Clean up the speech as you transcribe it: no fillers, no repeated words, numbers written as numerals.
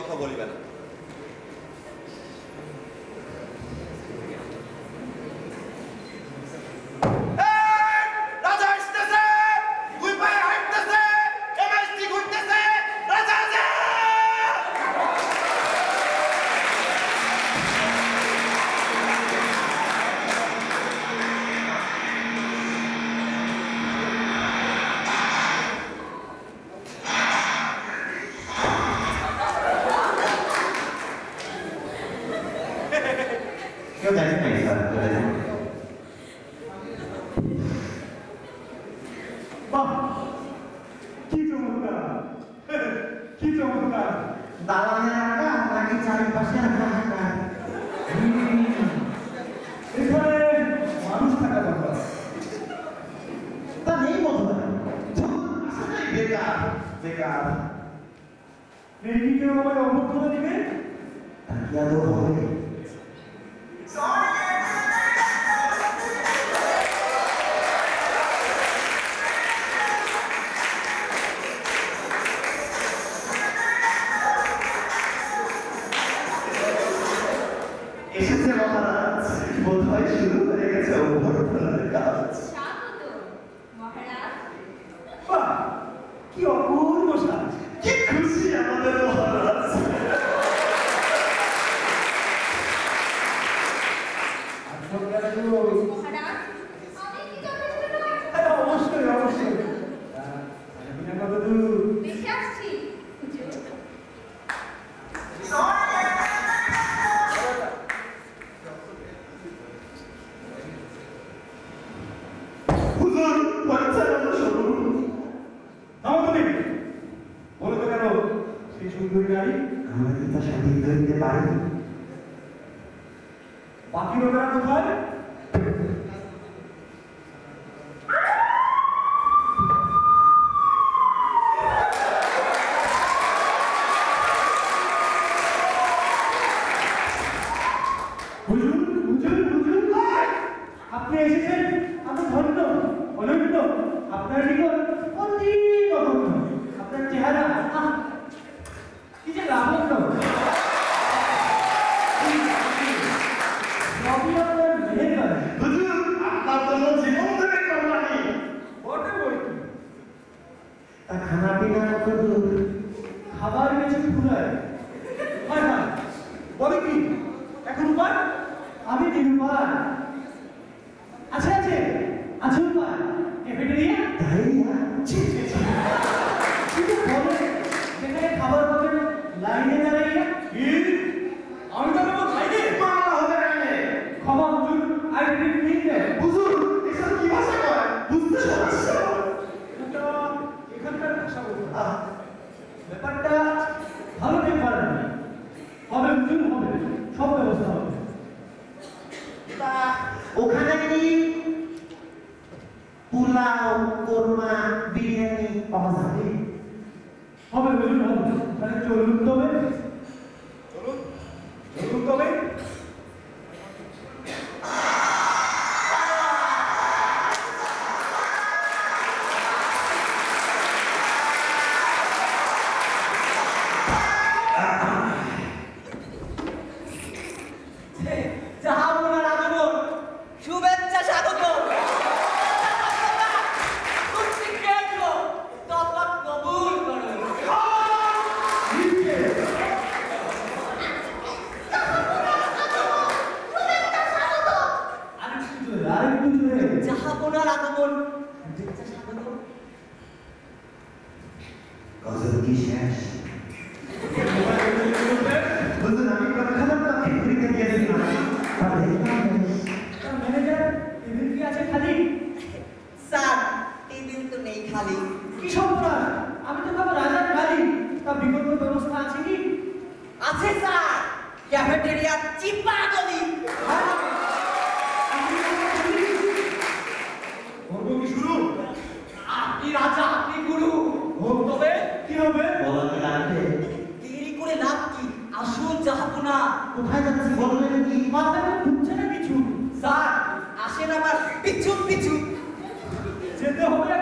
কথা বলিবে না। কেউ দেখেন নাই স্যার, কেউ দেখেন। বাহ, কি চমৎকার, কি চমৎকার। দালানের আঁকা নাকি চারিপাশে আঁকা আঁকা। এখানে মানুষ থাকা দরকার। তা নেই বোধহয়। বেকার বেকার। এই কি কেউ আমাকে অভ্যর্থনা দিবে? তাকে আদৌ হবে? এসেছে মহারাজ, বোধহয় শুরু হয়ে গেছে অভ্যর্থনার কাজ। স্বাগত মহারাজ। বাহ, কি অপূর্ব সাজ। কি খুশি আমাদের মহারাজ। আজকালকার তো মহারাজ, আমি কি যথেষ্ট নয়? হ্যাঁ, অবশ্যই অবশ্যই। কতদূর? দেখে আসছি। হুজুর। হুজুর পরিচালনা শুরু। থামো তুমি। বলো তো কেন সেই সুন্দরী নারী আমরা কি তা স্বাধীন করিতে পারি? বাকি লোকেরা কোথায়? হুজুর, হুজুর, হুজুর, আপনি এসেছেন, আমি ধন্য, অনন্য, আপনার নিকট অতি অনন্য। আপনার চেহারা আহ, কি যে লাবণ্য। সবই আপনার মেহেরবানি। হুজুর আপনার জন্য জীবন দেবে কোরবানি। বটে বই কি? তা খানা পিনা কত দূর? খাবার কিছু ফুরায়। হয় হয়, বলে কি এখন উপায়? আমি নিরুপায়। আছে আছে আছে উপায়। ক্যাফেটেরিয়া? তাই না? ছি ছি ছি। কিন্তু বলে যেখানে খাবার পাবেন লাইনে দাঁড়াইয়া? কি? আমি তো কেবল লাইনে? মামলা হবে না। ক্ষমা হুজুর, আই ডিডন্ট মিন দ্যাট। হুজুর এসব কি ভাষা কয়? বুঝতে সমস্যা। এটা এখানকার ভাষা বলতে হয়। আহ, ব্যাপারটা ভালো কেউ পারেন না। হবে হুজুর, হবে, সব ব্যবস্থা হবে। তা ওখানে কি পোলাও, কোরমা, বিরিয়ানি পাওয়া যাবে? হবে হুজুর, হবে। তাহলে চলুন তবে, চলুন চলুন তবে। জাহাপনার আগমন, শুভেচ্ছা স্বাগত। কুর্সি কেটলো, তফাৎ কবুল করো। আরেকটু জোরে, আরেকটু জোরে। জাহাপনার আগমন, শুভেচ্ছা স্বাগত। গজল কি শেষ? হুজুর আমি প্রখ্যাত ফিক্রিতে দিয়েছিলাম। তা দেখলাম বেশ। ম্যানেজার, টেবিল কি আছে খালি? স্যার, টেবিল তো নেই খালি। কি সর্বনাশ, আমি তো ভাবো রাজার গাড়ি। তা বিকল্প ব্যবস্থা আছে কি? আছে স্যার, ক্যাফেটেরিয়া চিপা গলি। করবো কি শুরু? আপনি রাজা, আপনি গুরু। হোক তবে, কি হবে? বলা কি লাগবে? দেরি করে লাভ কি? আসুন জাহাপনা। কোথায় যাচ্ছি বলবেন কি? মাথাটা ঘুরছে না কিছু? স্যার, আসেন আমার পিছু পিছু। যেতে হবে